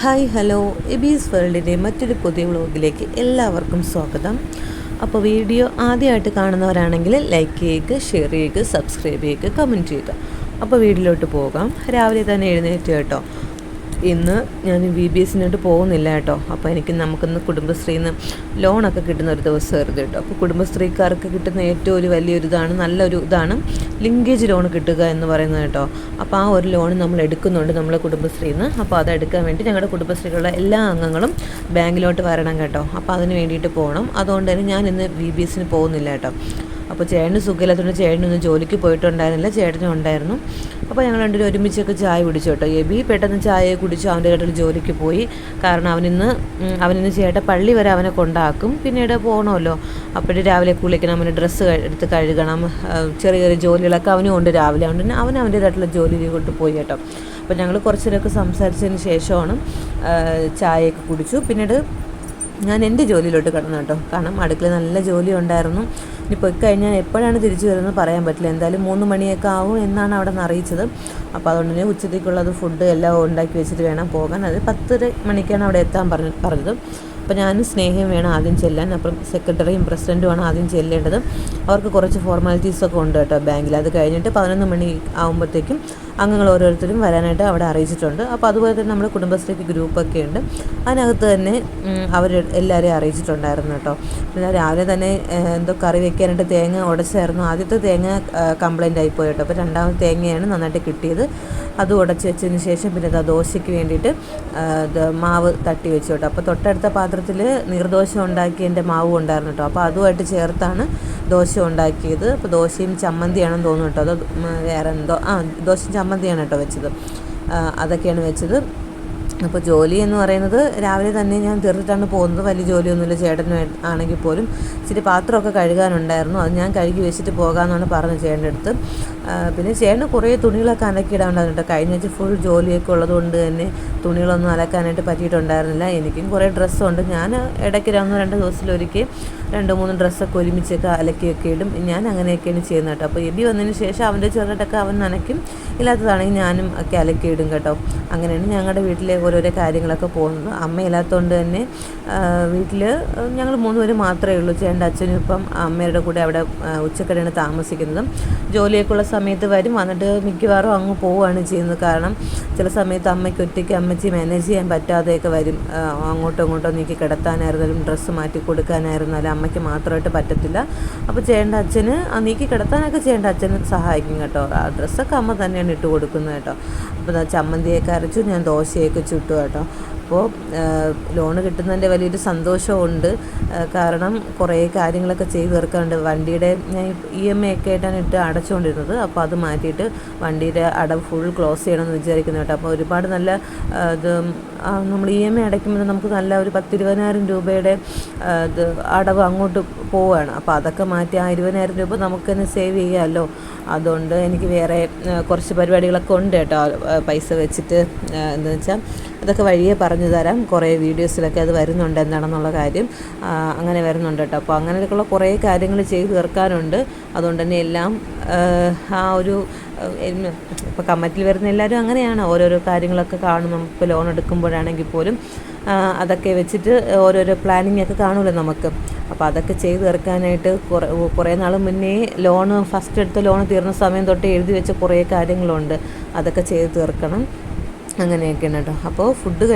Hi hello എബീസ് വേൾഡിൻ്റെ മറ്റൊരു പുതിയ വ്ളോഗിലേക്ക് എല്ലാവർക്കും സ്വാഗതം. അപ്പോൾ വീഡിയോ ആദ്യമായിട്ട് കാണുന്നവരാണെങ്കിൽ ലൈക്ക് ചെയ്യുക, ഷെയർ ചെയ്യുക, സബ്സ്ക്രൈബ് ചെയ്യുക, കമൻറ്റ് ചെയ്യുക. അപ്പോൾ വീഡിയോയിലോട്ട് പോകാം. രാവിലെ തന്നെ എഴുന്നേറ്റ് കേട്ടോ. ഇന്ന് ഞാൻ VBSനോട്ട് പോകുന്നില്ല കേട്ടോ. അപ്പോൾ നമുക്കിന്ന് കുടുംബശ്രീന്ന് ലോണൊക്കെ കിട്ടുന്ന ഒരു ദിവസമായിരുന്നു കേട്ടോ. അപ്പോൾ കുടുംബശ്രീക്കാർക്ക് കിട്ടുന്ന ഏറ്റവും ഒരു വലിയൊരു നല്ലൊരു ഇതാണ് ലിങ്കേജ് ലോൺ കിട്ടുക എന്ന് പറയുന്നത് കേട്ടോ. അപ്പോൾ ആ ഒരു ലോൺ നമ്മൾ എടുക്കുന്നുണ്ട് നമ്മളെ കുടുംബശ്രീന്ന്. അപ്പോൾ അതെടുക്കാൻ വേണ്ടി ഞങ്ങളുടെ കുടുംബശ്രീയിലുള്ള എല്ലാ അംഗങ്ങളും ബാങ്കിലോട്ട് വരണം കേട്ടോ. അപ്പോൾ അതിന് വേണ്ടിയിട്ട് പോകണം. അതുകൊണ്ട് തന്നെ ഞാൻ ഇന്ന് VBSന് പോകുന്നില്ല കേട്ടോ. അപ്പോൾ ചേട്ടന് സുഖമില്ലാത്തതുകൊണ്ട് ചേട്ടനൊന്നും ജോലിക്ക് പോയിട്ടുണ്ടായിരുന്നില്ല, ചേട്ടനും ഉണ്ടായിരുന്നു. അപ്പോൾ ഞങ്ങൾ രണ്ടുപേരും ഒരുമിച്ചൊക്കെ ചായ കുടിച്ചു കേട്ടോ. എബി പെട്ടെന്ന് ചായ കുടിച്ചു, അവൻ്റെ ചേട്ടൻ ജോലിക്ക് പോയി. കാരണം അവനിന്ന് ചേട്ടൻ പള്ളി വരെ അവനെ കൊണ്ടാക്കും, പിന്നീട് പോകണമല്ലോ. അപ്പോഴും രാവിലെ കുളിക്കണം, അവൻ്റെ ഡ്രസ്സ് എടുത്ത് കഴുകണം, ചെറിയ ചെറിയ ജോലികളൊക്കെ അവനും ഉണ്ട് രാവിലെ. അതുകൊണ്ട് തന്നെ അവൻ അവൻ്റേതായിട്ടുള്ള ജോലി കൊണ്ട് പോയി കേട്ടോ. അപ്പോൾ ഞങ്ങൾ കുറച്ച് നേരമൊക്കെ സംസാരിച്ചതിന് ശേഷമാണ് ചായയൊക്കെ കുടിച്ചു. പിന്നീട് ഞാൻ എൻ്റെ ജോലിയിലോട്ട് കിടന്നു കേട്ടോ. കാരണം അടുക്കളയിൽ നല്ല ജോലി ഉണ്ടായിരുന്നു. ഇനി പോയി കഴിഞ്ഞാൽ എപ്പോഴാണ് തിരിച്ചു വരുന്നത് പറയാൻ പറ്റില്ല. എന്തായാലും 3 മണിയൊക്കെ ആവും എന്നാണ് അവിടെ നിന്ന് അറിയിച്ചത്. അപ്പോൾ അതുകൊണ്ട് തന്നെ ഉച്ചത്തേക്കുള്ളത് ഫുഡ് എല്ലാം ഉണ്ടാക്കി വെച്ചിട്ട് വേണം പോകാൻ. അത് 10 മണിക്കാണ് അവിടെ എത്താൻ പറഞ്ഞത്. അപ്പോൾ ഞാനും സ്നേഹയും വേണം ആദ്യം ചെല്ലാൻ. അപ്പം സെക്രട്ടറിയും പ്രസിഡൻറ്റുമാണ് ആദ്യം ചെല്ലേണ്ടത്. അവർക്ക് കുറച്ച് ഫോർമാലിറ്റീസൊക്കെ ഉണ്ട് കേട്ടോ ബാങ്കിൽ. അത് കഴിഞ്ഞിട്ട് 11 മണി ആകുമ്പോഴത്തേക്കും അംഗങ്ങൾ ഓരോരുത്തരും വരാനായിട്ട് അവിടെ അറിയിച്ചിട്ടുണ്ട്. അപ്പോൾ അതുപോലെ തന്നെ നമ്മുടെ കുടുംബശ്രീക്ക് ഗ്രൂപ്പൊക്കെ ഉണ്ട്. അതിനകത്ത് തന്നെ അവർ എല്ലാവരെയും അറിയിച്ചിട്ടുണ്ടായിരുന്നു കേട്ടോ. പിന്നെ രാവിലെ തന്നെ എന്തോ കറി വെക്കാനായിട്ട് തേങ്ങ ഉടച്ചായിരുന്നു. ആദ്യത്തെ തേങ്ങ കംപ്ലൈൻ്റ് ആയിപ്പോയി കേട്ടോ. അപ്പോൾ രണ്ടാമത്തെ തേങ്ങയാണ് നന്നായിട്ട് കിട്ടിയത്. അത് ഉടച്ച് വെച്ചതിന് ശേഷം പിന്നെ ദോശയ്ക്ക് വേണ്ടിയിട്ട് മാവ് തട്ടി വെച്ചു കേട്ടോ. അപ്പോൾ തൊട്ടടുത്ത പാത്രത്തിൽ നീർദോശ ഉണ്ടാക്കിയതിൻ്റെ മാവും ഉണ്ടായിരുന്നു കേട്ടോ. അപ്പോൾ അതുമായിട്ട് ചേർത്താണ് ദോശ ഉണ്ടാക്കിയത്. അപ്പോൾ ദോശയും ചമ്മന്തിയാണെന്ന് തോന്നുന്നു കേട്ടോ. അത് വേറെ എന്തോ ദോശയും ചമ്മന്തിയാണ് കേട്ടോ വെച്ചത്. അതൊക്കെയാണ് വെച്ചത്. അപ്പോൾ ജോലി എന്ന് പറയുന്നത് രാവിലെ തന്നെ ഞാൻ തീർത്തിട്ടാണ് പോകുന്നത്. വലിയ ജോലിയൊന്നുമില്ല. ചേട്ടന് ആണെങ്കിൽ പോലും ഇച്ചിരി പാത്രമൊക്കെ കഴുകാനുണ്ടായിരുന്നു. അത് ഞാൻ കഴുകി വെച്ചിട്ട് പോകാമെന്നാണ് പറഞ്ഞത് ചേട്ടൻ്റെ അടുത്ത്. പിന്നെ ചേട്ടന് കുറേ തുണികളൊക്കെ അലക്കിയിടാനുണ്ടായിരുന്നു കേട്ടോ. കഴിഞ്ഞ വെച്ച് ഫുൾ ജോലിയൊക്കെ ഉള്ളതുകൊണ്ട് തന്നെ തുണികളൊന്നും അലക്കാനായിട്ട് പറ്റിയിട്ടുണ്ടായിരുന്നില്ല. എനിക്കും കുറേ ഡ്രസ്സുണ്ട്. ഞാൻ ഇടയ്ക്ക് 1-2 ദിവസത്തിലൊരിക്കൽ 2-3 ഡ്രസ്സൊക്കെ ഒരുമിച്ചൊക്കെ അലക്കിയൊക്കെ ഇടും. ഞാൻ അങ്ങനെയൊക്കെയാണ് ചെയ്യുന്നത് കേട്ടോ. അപ്പോൾ എബി വന്നതിന് ശേഷം അവൻ്റെ ചെറുതായിട്ടൊക്കെ അവൻ നനയ്ക്കും, ഇല്ലാത്തതാണെങ്കിൽ ഞാനും ഒക്കെ അലക്കിയിടും കേട്ടോ. അങ്ങനെയാണ് ഞങ്ങളുടെ വീട്ടിലെ ഓരോരോ കാര്യങ്ങളൊക്കെ പോകുന്നത്. അമ്മയില്ലാത്തതുകൊണ്ട് തന്നെ വീട്ടിൽ ഞങ്ങൾ 3 പേര് മാത്രമേ ഉള്ളൂ. ചേട്ടൻ്റെ അച്ഛനും ഇപ്പം അമ്മയുടെ കൂടെ അവിടെ ഉച്ചക്കടയാണ് താമസിക്കുന്നത്. ജോലിയൊക്കെയുള്ള സമയത്ത് വരും, വന്നിട്ട് മിക്കവാറും അങ്ങ് പോവുകയാണ് ചെയ്യുന്നത്. കാരണം ചില സമയത്ത് അമ്മയ്ക്ക് ഒറ്റയ്ക്ക് അമ്മച്ചി മാനേജ് ചെയ്യാൻ പറ്റാതെയൊക്കെ വരും. അങ്ങോട്ടോ നീക്കി കിടത്താനായിരുന്നാലും ഡ്രസ്സ് മാറ്റി കൊടുക്കാനായിരുന്നാലും അമ്മയ്ക്ക് മാത്രമായിട്ട് പറ്റത്തില്ല. അപ്പോൾ ചേട്ടൻ്റെ അച്ഛന് നീക്കി കിടത്താനൊക്കെ ചേട്ടൻ്റെ അച്ഛന് സഹായിക്കും കേട്ടോ. ആ ഡ്രസ്സൊക്കെ അമ്മ തന്നെയാണ് ഇട്ട് കൊടുക്കുന്നത് കേട്ടോ. അപ്പോൾ ചമ്മന്തിയൊക്കെ അരച്ചു, ഞാൻ ദോശയൊക്കെ ചുട്ടു കേട്ടോ. അപ്പോൾ ലോണ് കിട്ടുന്നതിൻ്റെ വലിയൊരു സന്തോഷമുണ്ട്. കാരണം കുറേ കാര്യങ്ങളൊക്കെ ചെയ്ത് തീർക്കാറുണ്ട്. വണ്ടിയുടെ ഞാൻ EMI ഒക്കെ ആയിട്ടാണ് അടച്ചുകൊണ്ടിരുന്നത്. അപ്പോൾ അത് മാറ്റിയിട്ട് വണ്ടിയുടെ അടവ് ഫുൾ ക്ലോസ് ചെയ്യണമെന്ന് വിചാരിക്കുന്നു കേട്ടോ. അപ്പോൾ ഒരുപാട് നല്ല നമ്മൾ EMI അടയ്ക്കുമ്പോൾ നമുക്ക് നല്ല ഒരു 10-20,000 രൂപയുടെ അടവ് അങ്ങോട്ട് പോവുകയാണ്. അപ്പോൾ അതൊക്കെ മാറ്റി ആ 20,000 രൂപ നമുക്ക് തന്നെ സേവ് ചെയ്യാമല്ലോ. അതുകൊണ്ട് എനിക്ക് വേറെ കുറച്ച് പരിപാടികളൊക്കെ ഉണ്ട് കേട്ടോ. പൈസ വെച്ചിട്ട് എന്താണെന്ന് വെച്ചാൽ അതൊക്കെ വഴിയെ പറഞ്ഞു തരാം. കുറേ വീഡിയോസിലൊക്കെ അത് വരുന്നുണ്ട് എന്താണെന്നുള്ള കാര്യം. അങ്ങനെ വരുന്നുണ്ട് കേട്ടോ. അപ്പോൾ അങ്ങനെയൊക്കെയുള്ള കുറേ കാര്യങ്ങൾ ചെയ്ത് തീർക്കാനുണ്ട്. അതുകൊണ്ട് തന്നെ എല്ലാം ആ ഒരു ഇപ്പോൾ കമ്മിറ്റിയിൽ വരുന്ന എല്ലാവരും അങ്ങനെയാണ്. ഓരോരോ കാര്യങ്ങളൊക്കെ കാണും. നമുക്ക് ലോൺ എടുക്കുമ്പോഴാണെങ്കിൽ പോലും അതൊക്കെ വെച്ചിട്ട് ഓരോരോ പ്ലാനിങ് ഒക്കെ കാണുമല്ലോ നമുക്ക്. അപ്പോൾ അതൊക്കെ ചെയ്ത് തീർക്കാനായിട്ട് കുറേ നാൾ മുന്നേ ഫസ്റ്റ് എടുത്ത ലോൺ തീർന്ന സമയം തൊട്ട് എഴുതി വെച്ച കുറേ കാര്യങ്ങളുണ്ട്. അതൊക്കെ ചെയ്ത് തീർക്കണം. അങ്ങനെയൊക്കെയാണ് കേട്ടോ. അപ്പോൾ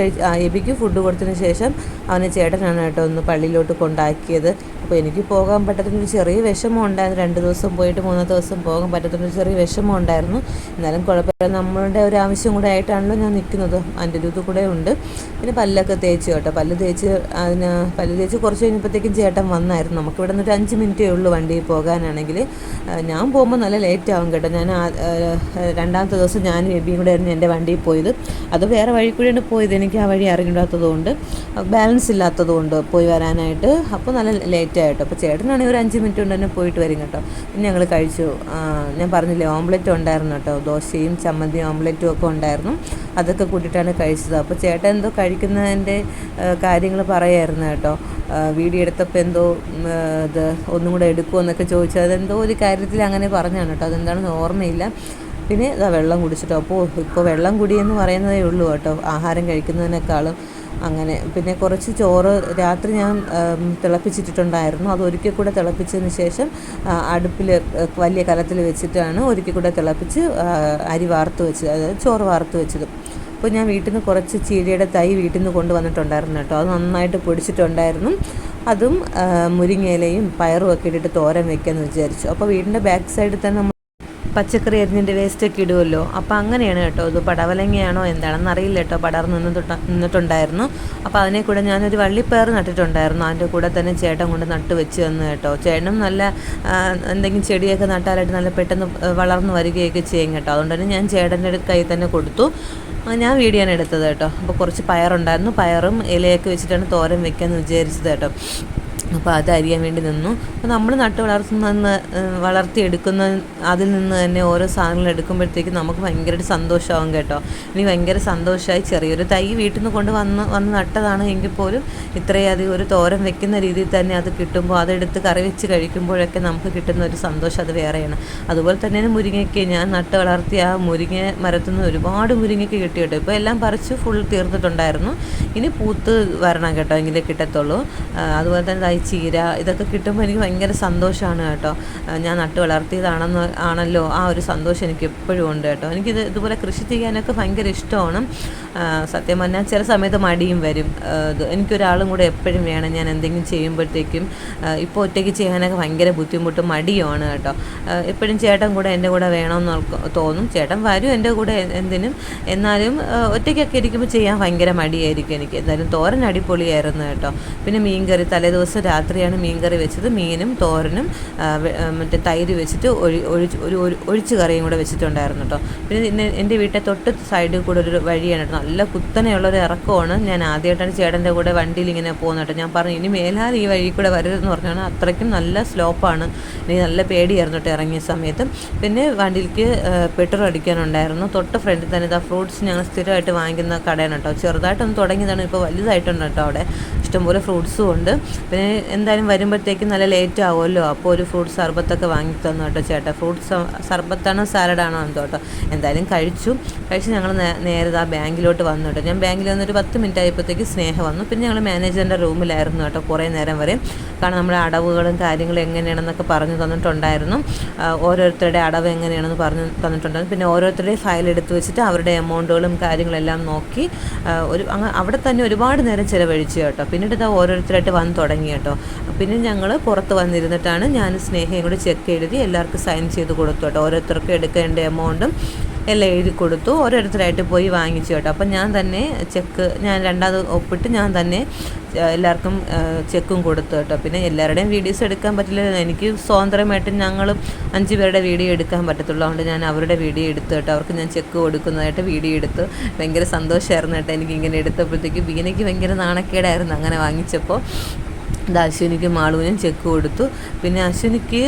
എബിക്ക് ഫുഡ് കൊടുത്തതിന് ശേഷം അവനെ ചേട്ടനാണ് കേട്ടോ ഒന്ന് പള്ളിയിലോട്ട് കൊണ്ടാക്കിയത്. അപ്പോൾ എനിക്ക് പോകാൻ പറ്റാത്തൊരു ചെറിയ വിഷമം ഉണ്ടായിരുന്നു. 2 ദിവസം പോയിട്ട് 3 ദിവസം പോകാൻ പറ്റാത്തൊരു ചെറിയ വിഷമം ഉണ്ടായിരുന്നു. എന്നാലും കുഴപ്പമില്ല, നമ്മളുടെ ഒരു ആവശ്യം കൂടെ ആയിട്ടാണല്ലോ ഞാൻ നിൽക്കുന്നത്. അതിൻ്റെ ഒരു ഇത് കൂടെ ഉണ്ട്. പിന്നെ പല്ലൊക്കെ തേച്ച് കേട്ടോ. പല്ല് തേച്ച് കുറച്ച് കഴിഞ്ഞപ്പോഴത്തേക്കും ചേട്ടൻ വന്നായിരുന്നു. നമുക്കിവിടെ നിന്നൊരു 5 മിനിറ്റേ ഉള്ളൂ വണ്ടിയിൽ പോകാനാണെങ്കിൽ. ഞാൻ പോകുമ്പോൾ നല്ല ലേറ്റ് ആവും കേട്ടോ. ഞാൻ 2ാമത്തെ ദിവസം ഞാനും എബിയും കൂടെ ആയിരുന്നു എൻ്റെ വണ്ടിയിൽ പോയത്. അത് വേറെ വഴി കൂടിയാണ് പോയത്. എനിക്ക് ആ വഴി അറിഞ്ഞിടാത്തതുകൊണ്ട് ബാലൻസ് ഇല്ലാത്തതുകൊണ്ട് പോയി വരാനായിട്ട്. അപ്പോൾ നല്ല ലേറ്റ് ആയിട്ടോ. അപ്പോൾ ചേട്ടനാണെങ്കിൽ ഒരു 5 മിനിറ്റ് കൊണ്ട് തന്നെ പോയിട്ട് വരും കേട്ടോ. പിന്നെ ഞങ്ങൾ കഴിച്ചു. ഞാൻ പറഞ്ഞില്ലേ ഓംലെറ്റ് ഉണ്ടായിരുന്നു കേട്ടോ. ദോശയും ചമ്മന്തിയും ഓംലെറ്റും ഒക്കെ ഉണ്ടായിരുന്നു. അതൊക്കെ കൂട്ടിയിട്ടാണ് കഴിച്ചത്. അപ്പോൾ ചേട്ടൻ എന്തോ കഴിക്കുന്നതിൻ്റെ കാര്യങ്ങൾ പറയായിരുന്നു കേട്ടോ. വീഡിയോ എടുത്തപ്പോൾ എന്തോ ഒന്നും കൂടെ എടുക്കുമോ എന്നൊക്കെ ചോദിച്ചത്. അതെന്തോ ഒരു കാര്യത്തിൽ അങ്ങനെ പറഞ്ഞാണ് കേട്ടോ. അതെന്താണെന്ന് ഓർമ്മയില്ല. പിന്നെ ഇതാ വെള്ളം കുടിച്ചിട്ടോ. അപ്പോൾ ഇപ്പോൾ വെള്ളം കുടിയെന്ന് പറയുന്നതേ ഉള്ളൂ കേട്ടോ, ആഹാരം കഴിക്കുന്നതിനേക്കാളും. അങ്ങനെ പിന്നെ കുറച്ച് ചോറ് രാത്രി ഞാൻ തിളപ്പിച്ചിട്ടുണ്ടായിരുന്നു. അത് ഒരിക്കൽ കൂടെ തിളപ്പിച്ചതിന് ശേഷം അടുപ്പിൽ വലിയ കലത്തിൽ വെച്ചിട്ടാണ് ഒരിക്കൽ കൂടെ തിളപ്പിച്ച് അരി വാർത്ത് വെച്ചത്, അതായത് ചോറ് വാർത്ത് വെച്ചത്. അപ്പോൾ ഞാൻ വീട്ടിൽ നിന്ന് കുറച്ച് ചീരയുടെ തൈ വീട്ടിൽ നിന്ന് കൊണ്ടുവന്നിട്ടുണ്ടായിരുന്നു കേട്ടോ. അത് നന്നായിട്ട് പൊടിച്ചിട്ടുണ്ടായിരുന്നു. അതും മുരിങ്ങയിലയും പയറും ഒക്കെ ഇട്ടിട്ട് തോരൻ വെക്കാമെന്ന് വിചാരിച്ചു. അപ്പോൾ വീടിൻ്റെ ബാക്ക് സൈഡിൽ തന്നെ നമ്മൾ പച്ചക്കറി അരിഞ്ഞിൻ്റെ വേസ്റ്റൊക്കെ ഇടുമല്ലോ. അപ്പോൾ അങ്ങനെയാണ് കേട്ടോ. ഇത് പടവലങ്ങയാണോ എന്താണെന്ന് അറിയില്ല കേട്ടോ, പടർന്ന് നിന്നിട്ടുണ്ടായിരുന്നു. അപ്പോൾ അതിനെ കൂടെ ഞാനൊരു വള്ളിപ്പയർ നട്ടിട്ടുണ്ടായിരുന്നു. അതിൻ്റെ കൂടെ തന്നെ ചേട്ടൻ കൊണ്ട് നട്ട് വെച്ച് തന്നു കേട്ടോ. ചേട്ടനും നല്ല എന്തെങ്കിലും ചെടിയൊക്കെ നട്ടാലായിട്ട് നല്ല പെട്ടെന്ന് വളർന്ന് വരികയൊക്കെ ചെയ്യും കേട്ടോ. അതുകൊണ്ട് തന്നെ ഞാൻ ചേട്ടൻ്റെ കയ്യിൽ തന്നെ കൊടുത്തു. ഞാൻ വീഡിയോ ആണ് എടുത്തത് കേട്ടോ. അപ്പോൾ കുറച്ച് പയറുണ്ടായിരുന്നു, പയറും ഇലയൊക്കെ വെച്ചിട്ടാണ് തോരൻ വെക്കാമെന്ന് വിചാരിച്ചത് കേട്ടോ. അപ്പോൾ അത് അരിയാൻ വേണ്ടി നിന്നു. അപ്പോൾ നമ്മൾ നട്ട് വളർത്തിയെടുക്കുന്ന അതിൽ നിന്ന് തന്നെ ഓരോ സാധനങ്ങൾ എടുക്കുമ്പോഴത്തേക്കും നമുക്ക് ഭയങ്കരമായിട്ട് സന്തോഷമാകും കേട്ടോ. എനിക്ക് ഭയങ്കര സന്തോഷമായി. ചെറിയൊരു തൈ വീട്ടിൽ നിന്ന് കൊണ്ട് വന്ന് നട്ടതാണ് എങ്കിൽ പോലും ഇത്രയധികം ഒരു തോരൻ വെക്കുന്ന രീതിയിൽ തന്നെ അത് കിട്ടുമ്പോൾ അതെടുത്ത് കറി വെച്ച് കഴിക്കുമ്പോഴൊക്കെ നമുക്ക് കിട്ടുന്ന ഒരു സന്തോഷം അത് വേറെയാണ്. അതുപോലെ തന്നെയാണ് മുരിങ്ങയ്ക്ക്. ഞാൻ നട്ട് വളർത്തിയ ആ മുരിങ്ങ മരത്തിൽ നിന്ന് ഒരുപാട് മുരിങ്ങയ്ക്ക് കിട്ടി കേട്ടോ. ഇപ്പോൾ എല്ലാം പറിച്ച് ഫുൾ തീർത്തിട്ടുണ്ടായിരുന്നു. ഇനി പൂത്ത് വരണം കേട്ടോ, എങ്കിലേ കിട്ടത്തുള്ളൂ. അതുപോലെ തന്നെ ചീര ഇതൊക്കെ കിട്ടുമ്പോൾ എനിക്ക് ഭയങ്കര സന്തോഷമാണ് കേട്ടോ. ഞാൻ നട്ട് വളർത്തിയതാണല്ലോ ആ ഒരു സന്തോഷം എനിക്ക് എപ്പോഴും ഉണ്ട് കേട്ടോ. എനിക്കിത് ഇതുപോലെ കൃഷി ചെയ്യാനൊക്കെ ഭയങ്കര ഇഷ്ടമാണ്. സത്യം പറഞ്ഞാൽ ചില സമയത്ത് മടിയും വരും. എനിക്കൊരാളും കൂടെ എപ്പോഴും വേണം. ഞാൻ എന്തെങ്കിലും ചെയ്യുമ്പോഴത്തേക്കും ഇപ്പോൾ ഒറ്റയ്ക്ക് ചെയ്യാനൊക്കെ ഭയങ്കര ബുദ്ധിമുട്ടും മടിയുമാണ് കേട്ടോ. എപ്പോഴും ചേട്ടൻ കൂടെ എൻ്റെ കൂടെ വേണമെന്ന് തോന്നും. ചേട്ടൻ വരും എൻ്റെ കൂടെ എന്തിനും. എന്നാലും ഒറ്റയ്ക്കൊക്കെ ഇരിക്കുമ്പോൾ ചെയ്യാൻ ഭയങ്കര മടിയായിരിക്കും എനിക്ക്. എന്തായാലും തോരൻ അടിപൊളിയായിരുന്നു കേട്ടോ. പിന്നെ മീൻകറി തലേദിവസം രാത്രിയാണ് മീൻകറി വെച്ചത്. മീനും തോരനും മറ്റേ തൈര് വെച്ചിട്ട് ഒഴിച്ച് കറിയും കൂടെ വെച്ചിട്ടുണ്ടായിരുന്നു കേട്ടോ. പിന്നെ എൻ്റെ വീട്ടിൽ തൊട്ട് സൈഡിൽ കൂടെ ഒരു വഴിയാണ് കേട്ടോ. നല്ല കുത്തനെയുള്ളൊരു ഇറക്കമാണ്. ഞാൻ ആദ്യമായിട്ടാണ് ചേട്ടൻ്റെ കൂടെ വണ്ടിയിൽ ഇങ്ങനെ പോകുന്നത് കേട്ടോ. ഞാൻ പറഞ്ഞു ഇനി മേലാൽ ഈ വഴി കൂടെ വരരുതെന്ന് പറഞ്ഞാണ്. അത്രയ്ക്കും നല്ല സ്ലോപ്പാണ്. എനിക്ക് നല്ല പേടിയായിരുന്നു കേട്ടോ ഇറങ്ങിയ സമയത്ത്. പിന്നെ വണ്ടിയിലേക്ക് പെട്രോൾ അടിക്കാനുണ്ടായിരുന്നു. തൊട്ട് ഫ്രണ്ടിൽ തന്നെ ഇതാ ഫ്രൂട്ട്സ് ഞങ്ങൾ സ്ഥിരമായിട്ട് വാങ്ങിക്കുന്ന കടയാണ് കേട്ടോ. ചെറുതായിട്ടൊന്ന് തുടങ്ങിയതാണ്, ഇപ്പോൾ വലുതായിട്ടുണ്ട് കേട്ടോ. അവിടെ ഇഷ്ടംപോലെ ഫ്രൂട്ട്സും ഉണ്ട്. പിന്നെ എന്തായാലും വരുമ്പോഴത്തേക്കും നല്ല ലേറ്റ് ആവുമല്ലോ. അപ്പോൾ ഒരു ഫ്രൂട്ട് സർബത്തൊക്കെ വാങ്ങി തന്നു കേട്ടോ ചേട്ടാ. ഫ്രൂട്ട് സർബത്താണോ സാലഡാണോ എന്തോ കേട്ടോ. എന്തായാലും കഴിച്ച് ഞങ്ങൾ നേരെ ആ ബാങ്കിലോട്ട് വന്നു കേട്ടോ. ഞാൻ ബാങ്കിൽ വന്നൊരു 10 മിനിറ്റ് ആയപ്പോഴത്തേക്ക് സ്നേഹ വന്നു. പിന്നെ ഞങ്ങൾ മാനേജറിൻ്റെ റൂമിലായിരുന്നു കേട്ടോ കുറേ നേരം വരെ. കാരണം നമ്മുടെ അടവുകളും കാര്യങ്ങളും എങ്ങനെയാണെന്നൊക്കെ പറഞ്ഞു തന്നിട്ടുണ്ടായിരുന്നു. ഓരോരുത്തരുടെ അടവ് എങ്ങനെയാണെന്ന് പറഞ്ഞു തന്നിട്ടുണ്ടായിരുന്നു. പിന്നെ ഓരോരുത്തരുടെയും ഫയൽ എടുത്ത് വെച്ചിട്ട് അവരുടെ എമൗണ്ടുകളും കാര്യങ്ങളെല്ലാം നോക്കി അവിടെ തന്നെ ഒരുപാട് നേരം ചിലവഴിച്ചു കേട്ടോ. പിന്നീട് ഇതാ ഓരോരുത്തരായിട്ട് വന്ന് തുടങ്ങി കേട്ടോ. പിന്നെ ഞങ്ങൾ പുറത്ത് വന്നിരുന്നിട്ടാണ് ഞാൻ സ്നേഹയും കൂടി ചെക്ക് എഴുതി എല്ലാവർക്കും സൈൻ ചെയ്ത് കൊടുത്തു കേട്ടോ. ഓരോരുത്തർക്കും എടുക്കേണ്ട എമൗണ്ടും എല്ലാം എഴുതി കൊടുത്തു. ഓരോരുത്തരായിട്ട് പോയി വാങ്ങിച്ചു കേട്ടോ. അപ്പം ഞാൻ രണ്ടാമത് ഒപ്പിട്ട് ഞാൻ തന്നെ എല്ലാവർക്കും ചെക്കും കൊടുത്തു കേട്ടോ. പിന്നെ എല്ലാവരുടെയും വീഡിയോസ് എടുക്കാൻ പറ്റില്ല. എനിക്ക് സ്വതന്ത്രമായിട്ട് ഞങ്ങൾ 5 പേരുടെ വീഡിയോ എടുക്കാൻ പറ്റത്തുള്ളൂ. അതുകൊണ്ട് ഞാൻ അവരുടെ വീഡിയോ എടുത്തു കേട്ടോ. അവർക്ക് ഞാൻ ചെക്ക് കൊടുക്കുന്നതായിട്ട് വീഡിയോ എടുത്ത് ഭയങ്കര സന്തോഷമായിരുന്നു കേട്ടോ. എനിക്കിങ്ങനെ എടുത്തപ്പോഴത്തേക്ക് ബീനയ്ക്ക് ഭയങ്കര നാണക്കേടായിരുന്നു അങ്ങനെ വാങ്ങിച്ചപ്പോൾ. ഇത് അശ്വിനിക്ക് മാളുവിനും ചെക്ക് കൊടുത്തു. പിന്നെ അശ്വിനിക്ക്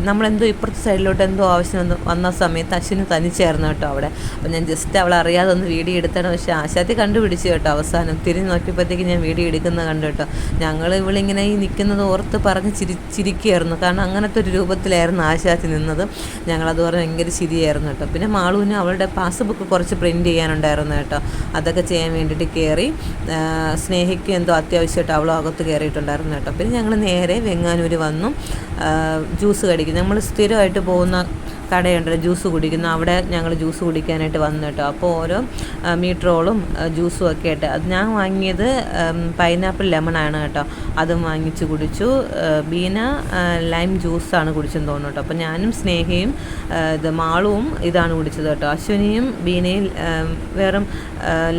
നമ്മളെന്തോ ഇപ്പുറത്തെ സൈഡിലോട്ട് എന്തോ ആവശ്യം വന്ന സമയത്ത് അശ്വിന് തനിച്ചായിരുന്നു കേട്ടോ അവിടെ. അപ്പോൾ ഞാൻ ജസ്റ്റ് അവളെ അറിയാതെ ഒന്ന് വീഡിയോ എടുത്താണ്. പക്ഷേ ആശാത്തി കണ്ടുപിടിച്ചു കേട്ടോ. അവസാനം തിരിഞ്ഞ് നോക്കിയപ്പോഴത്തേക്ക് ഞാൻ വീഡിയോ എടുക്കുന്നത് കണ്ടു കേട്ടോ. ഞങ്ങൾ ഇവളിങ്ങനെ ഈ നിൽക്കുന്നത് ഓർത്ത് പറഞ്ഞ് ചിരിക്കുകയായിരുന്നു. കാരണം അങ്ങനത്തെ ഒരു രൂപത്തിലായിരുന്നു ആശാത്തി നിന്നത്. ഞങ്ങളത് പറഞ്ഞ് ഭയങ്കര ചിരിയായിരുന്നു കേട്ടോ. പിന്നെ മാളുവിന് അവളുടെ പാസ്ബുക്ക് കുറച്ച് പ്രിൻറ്റ് ചെയ്യാനുണ്ടായിരുന്നു കേട്ടോ. അതൊക്കെ ചെയ്യാൻ വേണ്ടിയിട്ട് കയറി. സ്നേഹിക്ക് എന്തോ അത്യാവശ്യമായിട്ട് അവളും അകത്ത് കയറിയിട്ടുണ്ടായിരുന്നു കേട്ടോ. പിന്നെ ഞങ്ങൾ നേരെ വെങ്ങാനൂർ വന്നു. ജ്യൂസ് കടിക്കും. നമ്മൾ സ്ഥിരമായിട്ട് പോകുന്ന കടയുണ്ടല്ലോ ജ്യൂസ് കുടിക്കുന്ന, അവിടെ ഞങ്ങൾ ജ്യൂസ് കുടിക്കാനായിട്ട് വന്നു കേട്ടോ. അപ്പോൾ ഓരോ മീറ്ററോളും ജ്യൂസും ഒക്കെ ആയിട്ട് അത് ഞാൻ വാങ്ങിയത് പൈനാപ്പിൾ ലെമണാണ് കേട്ടോ. അതും വാങ്ങിച്ച് കുടിച്ചു. ബീന ലൈം ജ്യൂസാണ് കുടിച്ചെന്ന് തോന്നുന്നു കേട്ടോ. അപ്പോൾ ഞാനും സ്നേഹയും മാളുവും ഇതാണ് കുടിച്ചത് കേട്ടോ. അശ്വിനിയും ബീനയും വെറും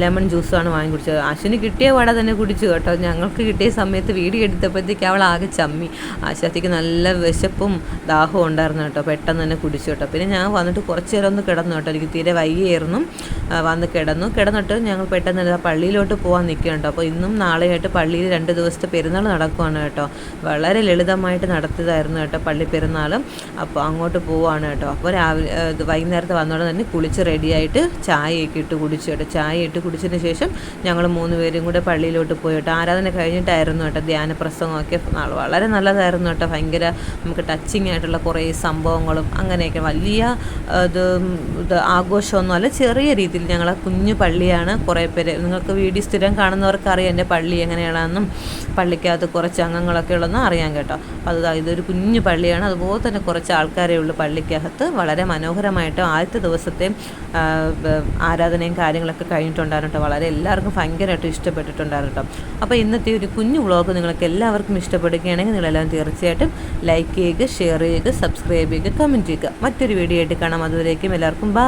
ലെമൺ ജ്യൂസാണ് വാങ്ങി കുടിച്ചത്. അശ്വിനി കിട്ടിയ വട തന്നെ കുടിച്ചു കേട്ടോ. ഞങ്ങൾക്ക് കിട്ടിയ സമയത്ത് വീഡിയോ എടുത്തപ്പോഴത്തേക്ക് അവൾ ആകെ ചമ്മി. ആശാത്തിക്ക് നല്ല വിശപ്പും ദാഹവും ഉണ്ടായിരുന്നു കേട്ടോ. പെട്ടെന്ന് തന്നെ കുടിച്ചു കേട്ടോ. പിന്നെ ഞാൻ വന്നിട്ട് കുറച്ച് നേരം ഒന്ന് കിടന്നു കേട്ടോ. എനിക്ക് തീരെ വയ്യായിരുന്നു. വന്ന് കിടന്നിട്ട് ഞങ്ങൾ പെട്ടെന്ന് പള്ളിയിലോട്ട് പോകാൻ നിൽക്കുകയുണ്ടോ. അപ്പോൾ ഇന്നും നാളെയായിട്ട് പള്ളിയിൽ 2 ദിവസത്തെ പെരുന്നാൾ നടക്കുവാണ് കേട്ടോ. വളരെ ലളിതമായിട്ട് നടത്തിയതായിരുന്നു കേട്ടോ പള്ളി പെരുന്നാളും. അപ്പോൾ അങ്ങോട്ട് പോവുകയാണ് കേട്ടോ. അപ്പോൾ വൈകുന്നേരത്തെ വന്നോടെ തന്നെ കുളിച്ച് റെഡിയായിട്ട് ചായയൊക്കെ ഇട്ട് കുടിച്ചു കേട്ടോ. ചായ ഇട്ട് കുടിച്ചതിന് ശേഷം ഞങ്ങൾ 3 പേരും കൂടെ പള്ളിയിലോട്ട് പോയി കേട്ടോ. ആരാധന കഴിഞ്ഞിട്ടായിരുന്നു കേട്ടോ ധ്യാന പ്രസംഗമൊക്കെ. വളരെ നല്ലതായിരുന്നു കേട്ടോ. ഭയങ്കര നമുക്ക് ടച്ചിങ് ആയിട്ടുള്ള കുറേ സംഭവങ്ങളും അങ്ങനെയൊക്കെ. വലിയ ആഘോഷമൊന്നുമല്ല, ചെറിയ രീതിയിൽ ഞങ്ങളെ കുഞ്ഞു പള്ളിയാണ്. കുറേ പേര് നിങ്ങൾക്ക് വീഡിയോ സ്ഥിരം കാണുന്നവർക്ക് അറിയാം എൻ്റെ പള്ളി എങ്ങനെയാണെന്നും പള്ളിക്കകത്ത് കുറച്ച് അംഗങ്ങളൊക്കെ ഉള്ളതെന്നും അറിയാം കേട്ടോ. അപ്പോൾ ഇതൊരു കുഞ്ഞു പള്ളിയാണ്. അതുപോലെ തന്നെ കുറച്ച് ആൾക്കാരേ ഉള്ളൂ പള്ളിക്കകത്ത്. വളരെ മനോഹരമായിട്ട് ആദ്യത്തെ ദിവസത്തെ ആരാധനയും കാര്യങ്ങളൊക്കെ കഴിഞ്ഞിട്ടുണ്ടായിരുന്നു കേട്ടോ. വളരെ എല്ലാവർക്കും ഭയങ്കരമായിട്ട് ഇഷ്ടപ്പെട്ടിട്ടുണ്ടായിരുന്നു കേട്ടോ. അപ്പോൾ ഇന്നത്തെ ഒരു കുഞ്ഞു വ്ളോഗ് നിങ്ങൾക്ക് എല്ലാവർക്കും ഇഷ്ടപ്പെടുകയാണെങ്കിൽ നിങ്ങളെല്ലാം തീർച്ചയായിട്ടും ലൈക്ക് ചെയ്യുക, ഷെയർ ചെയ്യുക, സബ്സ്ക്രൈബ് ചെയ്യുക, കമൻറ്റ് ചെയ്യുക. മറ്റൊരു വീഡിയോ ആയിട്ട് കാണാം. അതുവരേക്കും എല്ലാവർക്കും ബൈ.